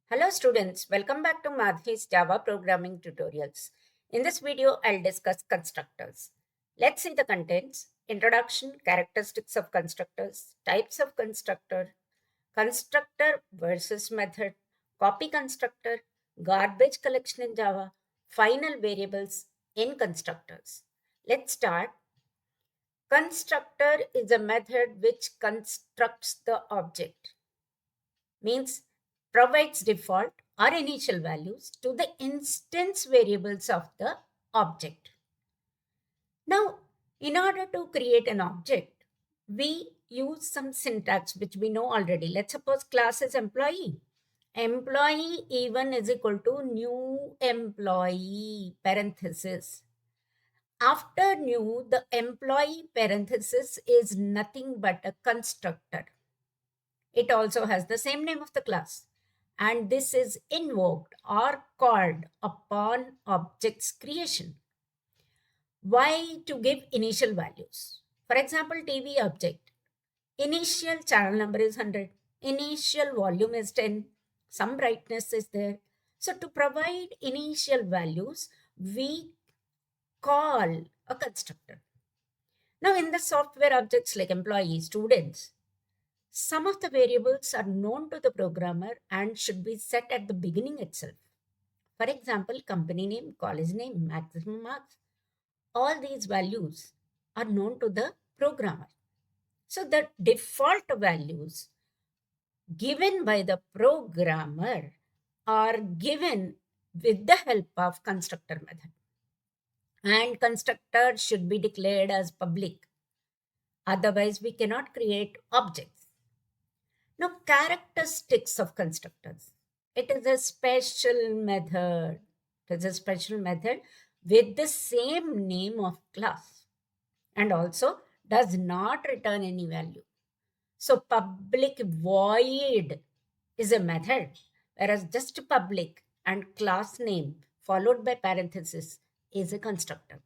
Hello students, welcome back to Madhi's Java programming tutorials. In this video, I'll discuss constructors. Let's see the contents. Introduction, characteristics of constructors, types of constructor, constructor versus method, copy constructor, garbage collection in Java, final variables in constructors. Let's start. Constructor is a method which constructs the object, means provides default or initial values to the instance variables of the object. Now, in order to create an object, we use some syntax which we know already. Let's suppose class is employee. Employee even is equal to new employee parenthesis. After new, the employee parenthesis is nothing but a constructor. It also has the same name of the class. And this is invoked or called upon object's creation. Why? To give initial values. For example, TV object. Initial channel number is 100. Initial volume is 10. Some brightness is there. So to provide initial values, we call a constructor. Now in the software objects like employees, students, some of the variables are known to the programmer and should be set at the beginning itself. For example, company name, college name, maximum marks, all these values are known to the programmer. So the default values given by the programmer are given with the help of constructor method. And constructor should be declared as public. Otherwise, we cannot create objects. Now, characteristics of constructors. It is a special method. It is a special method with the same name of class and also does not return any value. So, public void is a method, whereas just public and class name followed by parenthesis is a constructor.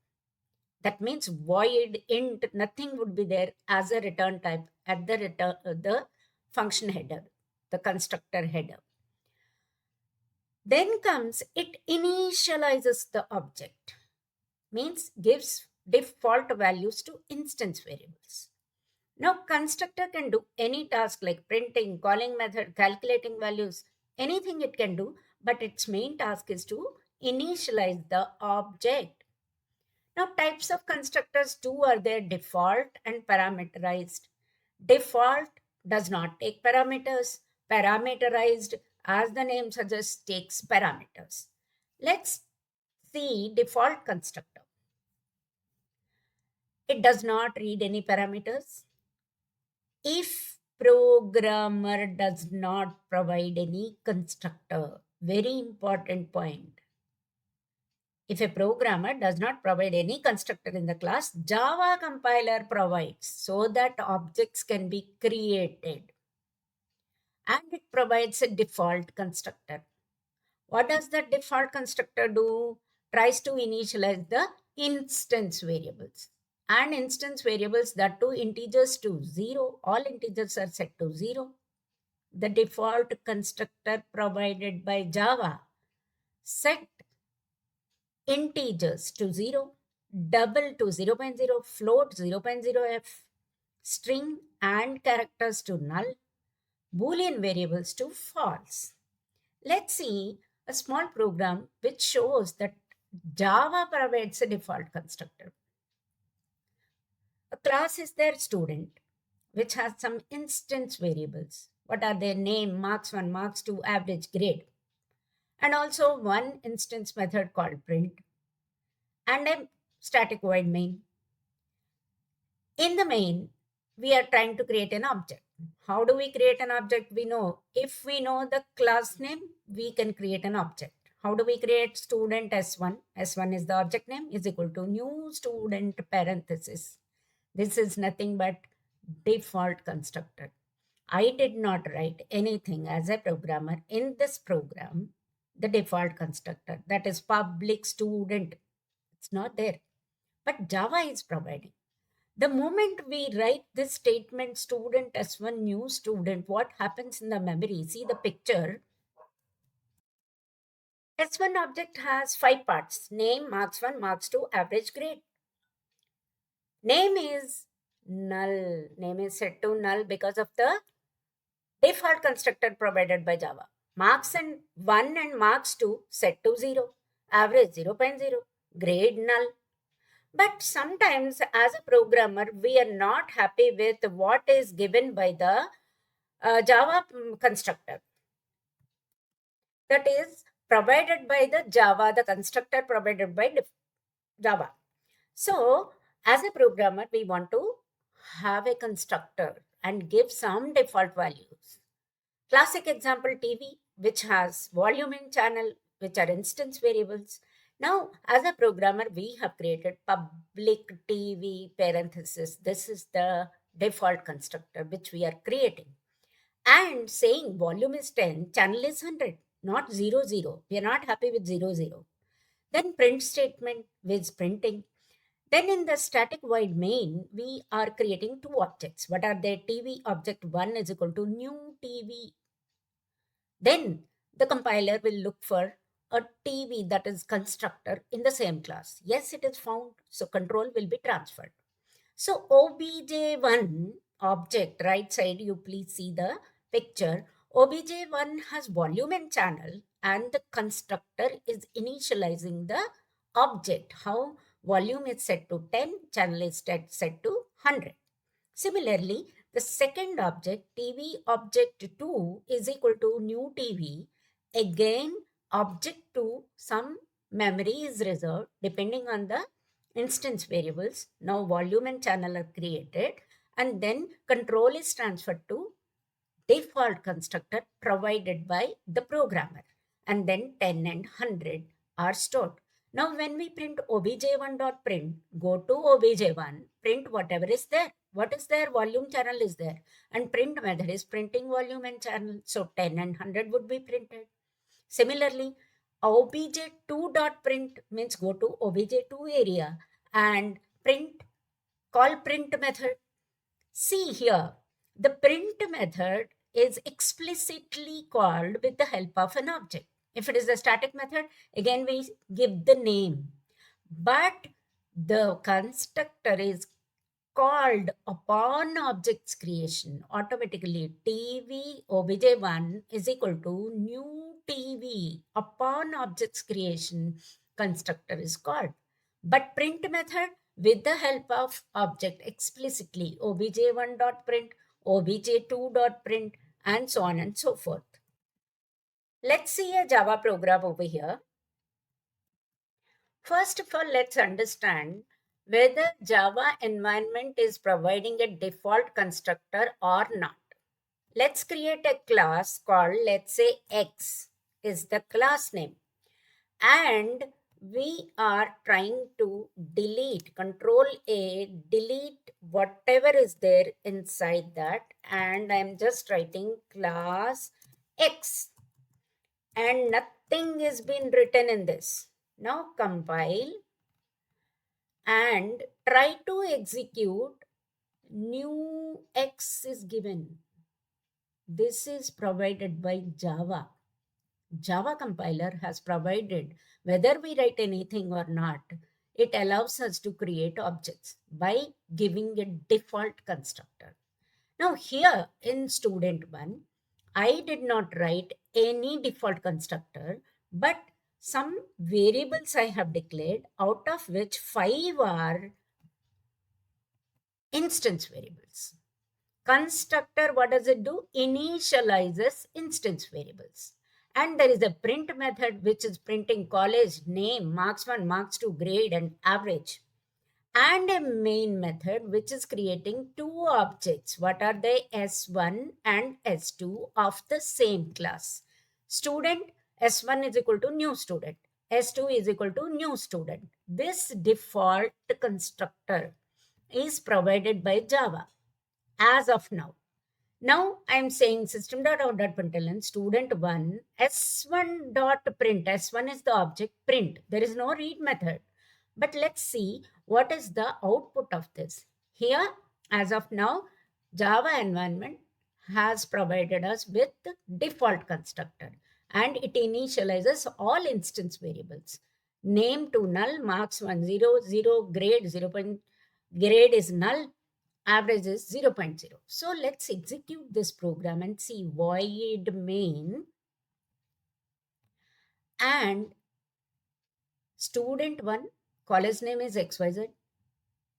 That means void int, nothing would be there as a return type at the return the function header, the constructor header. Then comes it initializes the object, means gives default values to instance variables. Now constructor can do any task like printing, calling method, calculating values, anything it can do, but its main task is to initialize the object. Now types of constructors too are there, default and parameterized. Default does not take parameters. Parameterized, as the name suggests, takes parameters. Let's see default constructor. It does not read any parameters. If programmer does not provide any constructor, very important point. If a programmer does not provide any constructor in the class, Java compiler provides so that objects can be created. And it provides a default constructor. What does the default constructor do? Tries to initialize the instance variables. And instance variables, that too integers to 0. All integers are set to 0. The default constructor provided by Java set integers to 0, double to 0.0, float 0.0f, string and characters to null, Boolean variables to false. Let's see a small program which shows that Java provides a default constructor. A class is their student, which has some instance variables. What are their name, marks 1, marks 2, average grade. And also one instance method called print and a static void main. In the main, we are trying to create an object. How do we create an object? We know, if we know the class name, we can create an object. How do we create student S1? S1 is the object name, is equal to new student parenthesis. This is nothing but default constructor. I did not write anything as a programmer in this program, the default constructor, that is public student. It's not there. But Java is providing. The moment we write this statement, student S1, new student, what happens in the memory? See the picture. S1 object has 5 parts: name, marks 1, marks 2, average grade. Name is null. Name is set to null because of the default constructor provided by Java. Marks and 1 and marks 2 set to 0. Average 0 0.0. Grade null. But sometimes, as a programmer, we are not happy with what is given by the Java constructor. That is provided by the Java, the constructor provided by Java. So, as a programmer, we want to have a constructor and give some default values. Classic example TV, which has volume and channel, which are instance variables. Now, as a programmer, we have created public TV parenthesis. This is the default constructor which we are creating. And saying volume is 10, channel is 100, not 0, 0. We are not happy with 0, 0. Then print statement with printing. Then in the static void main, we are creating two objects. What are they? TV object 1 is equal to new TV. Then the compiler will look for a TV that is constructor in the same class. Yes, it is found. So control will be transferred. So obj1 object, right side, you please see the picture. Obj1 has volume and channel, and the constructor is initializing the object. How? Volume is set to 10, channel is set to 100. Similarly, the second object, TV object 2 is equal to new TV. Again, object 2, some memory is reserved depending on the instance variables. Now volume and channel are created, and then control is transferred to default constructor provided by the programmer, and then 10 and 100 are stored. Now when we print obj1.print, go to obj1, print whatever is there. What is there? Volume, channel is there, and print method is printing volume and channel, so 10 and 100 would be printed. Similarly, obj2.print means go to obj2 area and print, call print method. See here, the print method is explicitly called with the help of an object. If it is a static method, again we give the name. But the constructor is called upon object's creation automatically. TV obj1 is equal to new TV. Upon object's creation, constructor is called. But print method with the help of object explicitly, obj1.print, obj2.print, and so on and so forth. Let's see a Java program over here. First of all, let's understand whether Java environment is providing a default constructor or not. Let's create a class called, let's say, X is the class name. And we are trying to delete, Control A, delete whatever is there inside that. And I'm just writing class X. And nothing is been written in this. Now compile and try to execute. New X is given. This is provided by Java. Java compiler has provided, whether we write anything or not, it allows us to create objects by giving a default constructor. Now here in student 1, I did not write any default constructor, but some variables I have declared, out of which 5 are instance variables. Constructor, what does it do? Initializes instance variables. And there is a print method which is printing college, name, marks 1, marks 2, grade, and average. And a main method which is creating two objects. What are they? S1 and S2 of the same class. Student, S1 is equal to new student. S2 is equal to new student. This default constructor is provided by Java as of now. Now I am saying system.out.println student1 s1.print. S1 is the object, print. There is no read method. But let's see what is the output of this. Here, as of now, Java environment has provided us with the default constructor. and it initializes all instance variables. Name to null, marks 1 0 0, grade 0. Grade is null, average is 0, 0.0. So let's execute this program and see void main and student 1, college name is XYZ,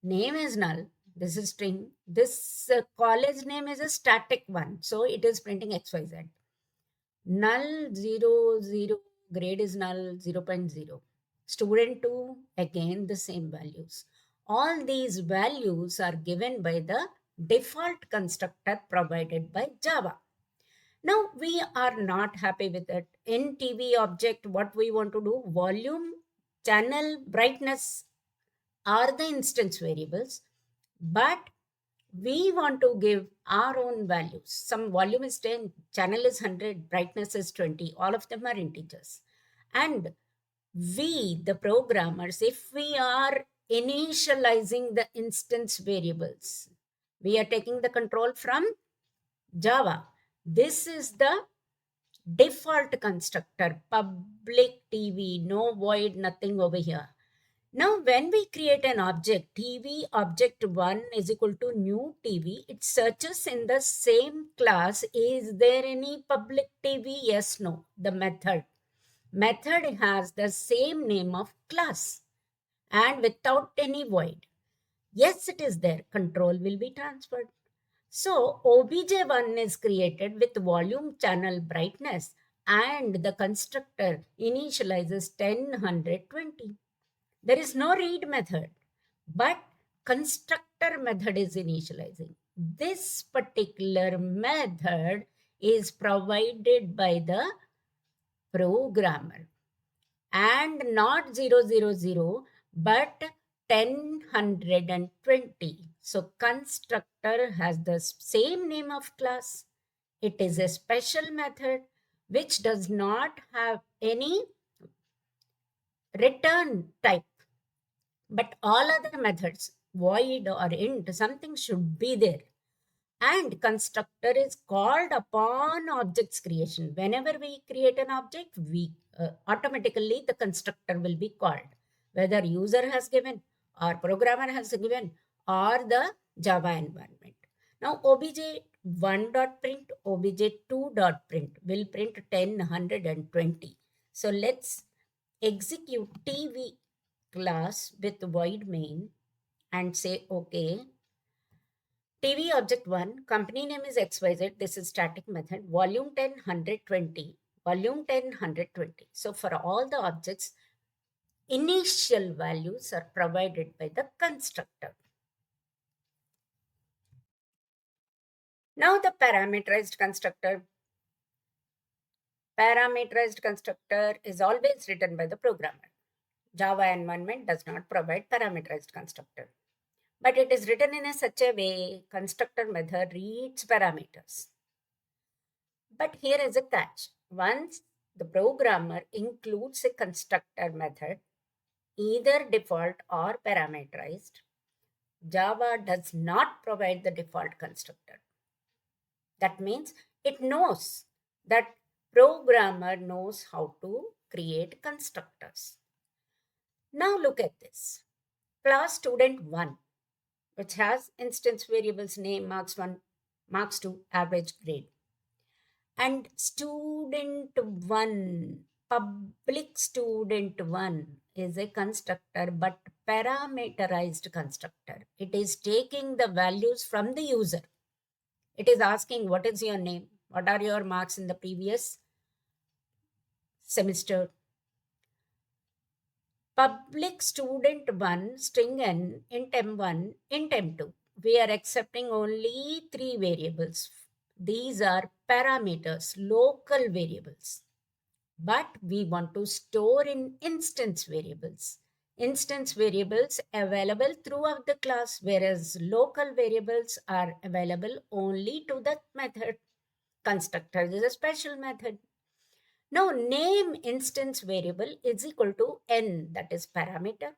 name is null, this is string, this college name is a static one, so it is printing XYZ. Null 0 0, grade is null 0, 0.0. Student 2, again the same values. All these values are given by the default constructor provided by Java. Now we are not happy with it. In TV object, what we want to do, volume, channel, brightness are the instance variables, but we want to give our own values. Some volume is 10, channel is 100, brightness is 20. All of them are integers. And we, the programmers, if we are initializing the instance variables, we are taking the control from Java. This is the default constructor, public TV, no void, nothing over here. Now, when we create an object, TV object 1 is equal to new TV, it searches in the same class, is there any public TV? Yes, no, the method. Method has the same name of class and without any void. Yes, it is there, control will be transferred. So, obj1 is created with volume, channel, brightness, and the constructor initializes 10, 100, 20. There is no read method, but constructor method is initializing. This particular method is provided by the programmer and not 000, but 10, 100, and 20. So constructor has the same name of class. It is a special method which does not have any return type. But all other methods, void or int, something should be there. And constructor is called upon objects creation. Whenever we create an object, we automatically the constructor will be called. Whether user has given or programmer has given or the Java environment. Now obj1.print, obj2.print will print 10, 100, and 20. So let's execute TV class with void main and say okay. TV object 1, company name is XYZ, this is static method, volume 10, 120, volume 10, 120. So for all the objects, initial values are provided by the constructor. Now the parameterized constructor. Parameterized constructor is always written by the programmer. Java environment does not provide parameterized constructor. But it is written in such a way, constructor method reads parameters. But here is a catch. Once the programmer includes a constructor method, either default or parameterized, Java does not provide the default constructor. That means it knows that programmer knows how to create constructors. Now look at this. Class student 1, which has instance variables name, marks 1, marks 2, average, grade. And student 1, public student 1 is a constructor but parameterized constructor. It is taking the values from the user. It is asking what is your name, what are your marks in the previous semester. Public student 1, string n, int m1, int m2. We are accepting only 3 variables. These are parameters, local variables. But we want to store in instance variables. Instance variables available throughout the class, whereas local variables are available only to the method. Constructor is a special method. Now, name instance variable is equal to n, that is parameter.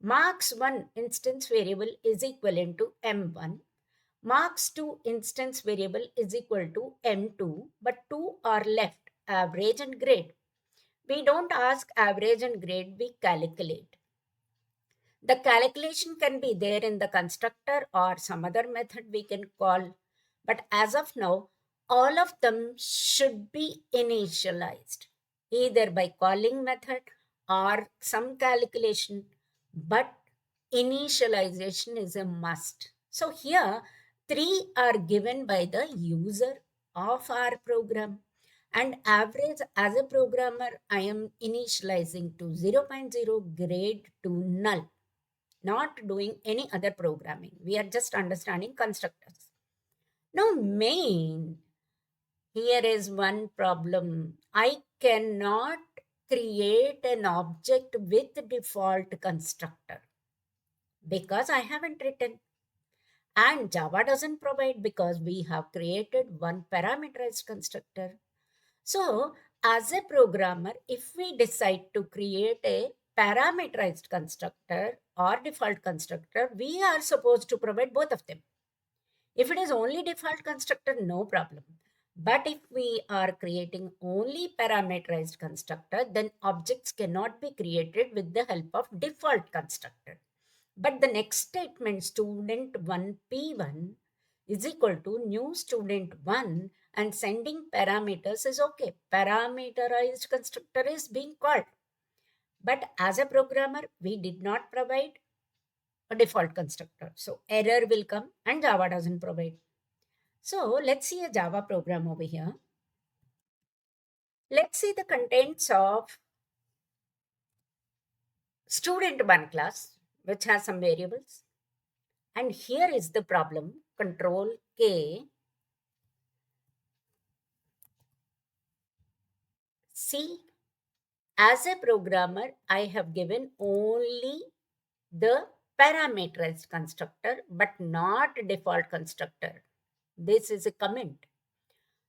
Marks 1 instance variable is equivalent to m1. Marks 2 instance variable is equal to m2, but 2 are left average and grade. We don't ask average and grade, we calculate. The calculation can be there in the constructor or some other method we can call. But as of now, all of them should be initialized, either by calling method or some calculation. But initialization is a must. So here, three are given by the user of our program. And average as a programmer, I am initializing to zero point 0.0, grade to null, not doing any other programming. We are just understanding constructors. Now, main, here is one problem. I cannot create an object with default constructor because I haven't written. And Java doesn't provide because we have created one parameterized constructor. So, as a programmer, if we decide to create a parameterized constructor or default constructor, we are supposed to provide both of them. If it is only default constructor, no problem. But if we are creating only parameterized constructor, then objects cannot be created with the help of default constructor. But the next statement, student1 p1 is equal to new student1 and sending parameters is okay. Parameterized constructor is being called. But as a programmer, we did not provide a default constructor. So error will come and Java doesn't provide. So let's see a Java program over here. Let's see the contents of student1 class, which has some variables. And here is the problem, control K. See, as a programmer, I have given only the parameterized constructor, but not default constructor. This is a comment.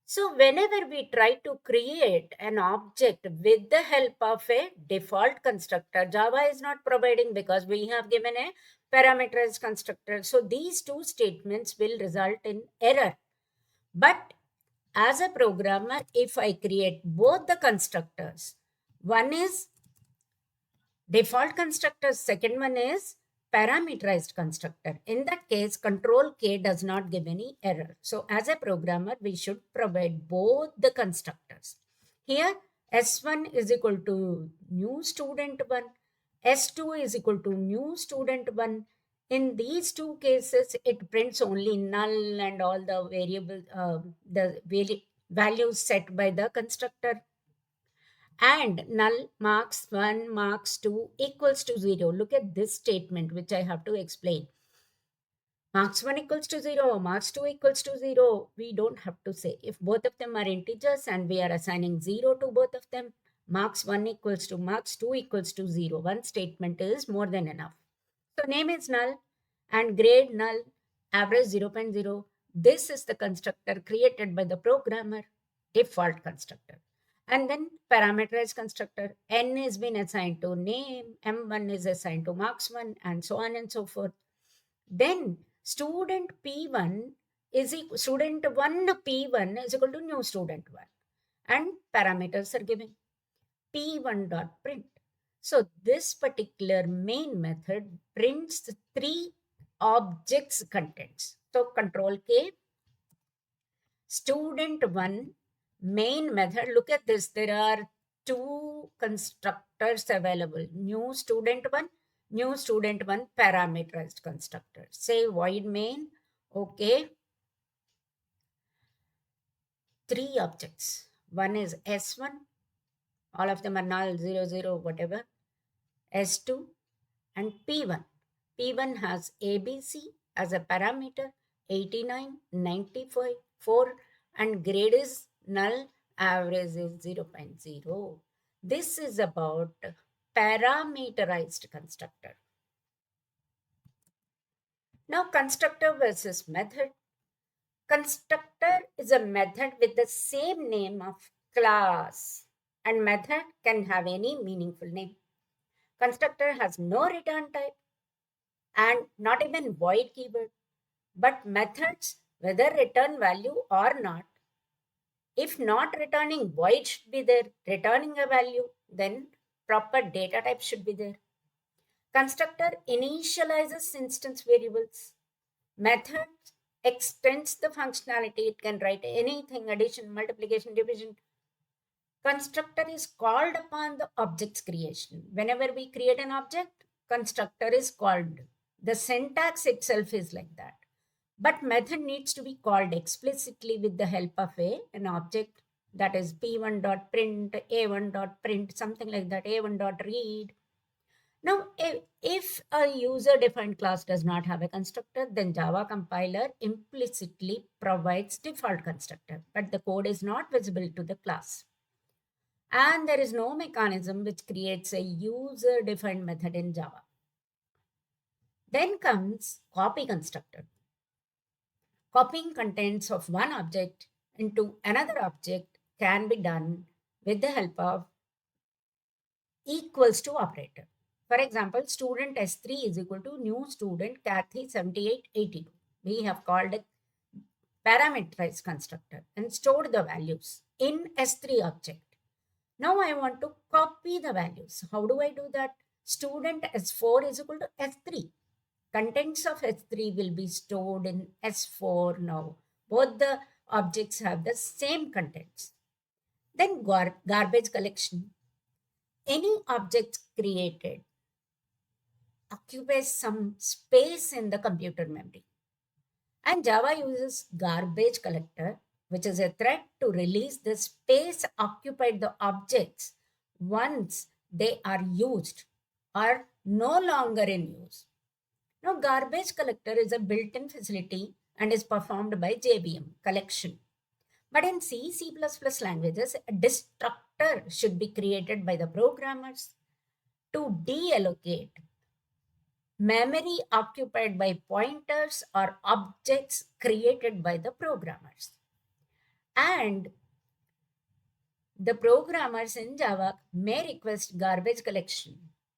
So whenever we try to create an object with the help of a default constructor, Java is not providing because we have given a parameterized constructor. So these two statements will result in error. But as a programmer, if I create both the constructors, one is default constructor, second one is parameterized constructor. In that case, control K does not give any error. So as a programmer, we should provide both the constructors. Here, S1 is equal to new student 1, S2 is equal to new student 1. In these two cases, it prints only null and all the variable, values set by the constructor. And null marks 1, marks 2 equals to 0. Look at this statement, which I have to explain. Marks 1 equals to 0, marks 2 equals to 0. We don't have to say. If both of them are integers and we are assigning 0 to both of them, marks 1 equals to marks 2 equals to 0. One statement is more than enough. So name is null and grade null, average 0.0. This is the constructor created by the programmer, default constructor. And then parameterized constructor, n is been assigned to name, m1 is assigned to marks 1, and so on and so forth. Then student p1 is equal, student 1 p1 is equal to new student 1, and parameters are given. p1.print. So this particular main method prints the three objects contents. So control K, student1 main method. Look at this. There are two constructors available. New student1, new student1 parameterized constructor. Say void main. Okay. Three objects. One is S1. All of them are null, 0, 0, whatever. S2 and P1. P1 has ABC as a parameter, 89, 95, 4, and grade is null, average is 0 0.0. This is about parameterized constructor. Now, constructor versus method. Constructor is a method with the same name of class, and method can have any meaningful name. Constructor has no return type and not even void keyword, but methods, whether return value or not, If not returning, void should be there. Returning a value, then proper data type should be there. Constructor initializes instance variables. Method extends the functionality. It can write anything, addition, multiplication, division. Constructor is called upon the object's creation. Whenever we create an object, constructor is called. The syntax itself is like that. But method needs to be called explicitly with the help of an object, that is p1.print, a1.print, something like that, a1.read. Now, if a user-defined class does not have a constructor, then Java compiler implicitly provides default constructor, but the code is not visible to the class. And there is no mechanism which creates a user-defined method in Java. Then comes copy constructor. Copying contents of one object into another object can be done with the help of equals to operator. For example, student S3 is equal to new student Kathy 7882. We have called a parameterized constructor and stored the values in S3 object. Now I want to copy the values. How do I do that? Student S4 is equal to S3. Contents of S3 will be stored in S4 now. Both the objects have the same contents. Then garbage collection. Any object created occupies some space in the computer memory. And Java uses garbage collector, which is a thread to release the space occupied the objects once they are used or no longer in use. Now, garbage collector is a built-in facility and is performed by JVM, collection. But in C, C++ languages, a destructor should be created by the programmers to deallocate memory occupied by pointers or objects created by the programmers. And the programmers in Java may request garbage collection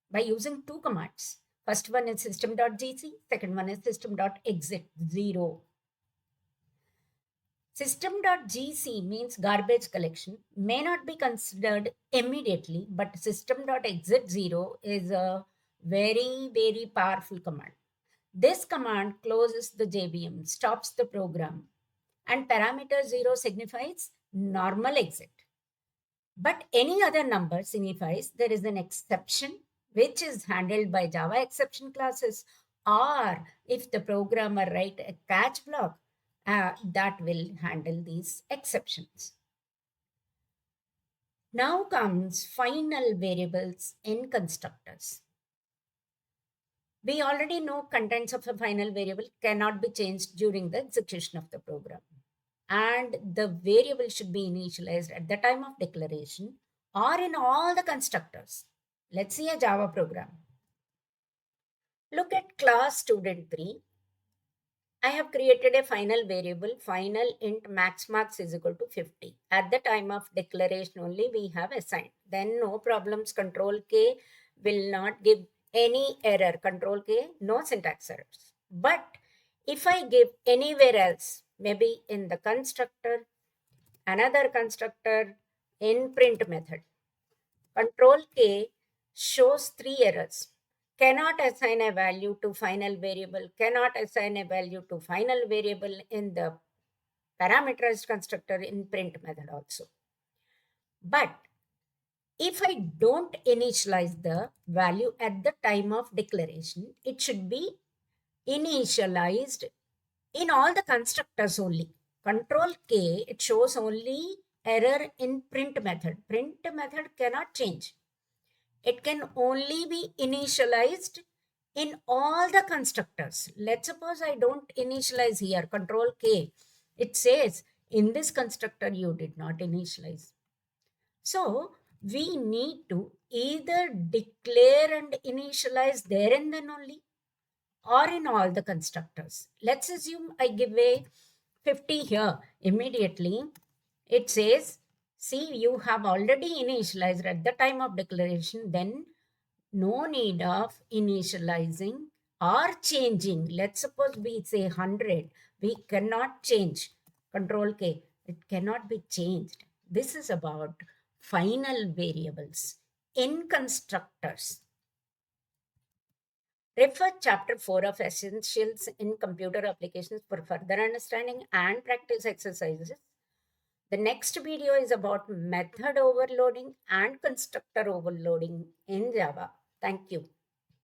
by using two commands. First one is system.gc, second one is system.exit 0. System.gc means garbage collection, may not be considered immediately, but system.exit 0 is a very, very powerful command. This command closes the JVM, stops the program, and parameter 0 signifies normal exit. But any other number signifies there is an exception which is handled by Java exception classes, or if the programmer write a catch block, that will handle these exceptions. Now comes final variables in constructors. We already know contents of a final variable cannot be changed during the execution of the program. And the variable should be initialized at the time of declaration or in all the constructors. Let's see a Java program. Look at class student3. I have created a final variable, final int max marks is equal to 50. At the time of declaration only we have assigned. Then no problems, control K will not give any error. Control K, no syntax errors. But if I give anywhere else, maybe in the constructor, another constructor, in print method, control K shows three errors. Cannot assign a value to final variable, cannot assign a value to final variable in the parameterized constructor in print method also. But if I don't initialize the value at the time of declaration, it should be initialized in all the constructors only. Control K, it shows only error in print method. Print method cannot change. It can only be initialized in all the constructors. Let's suppose I don't initialize here, control K. It says in this constructor you did not initialize. So we need to either declare and initialize there and then only, or in all the constructors. Let's assume I give a 50 here. Immediately it says, see, you have already initialized at the time of declaration, then no need of initializing or changing. Let's suppose we say 100. We cannot change. Control K. It cannot be changed. This is about final variables in constructors. Refer chapter 4 of Essentials in Computer Applications for further understanding and practice exercises. The next video is about method overloading and constructor overloading in Java. Thank you.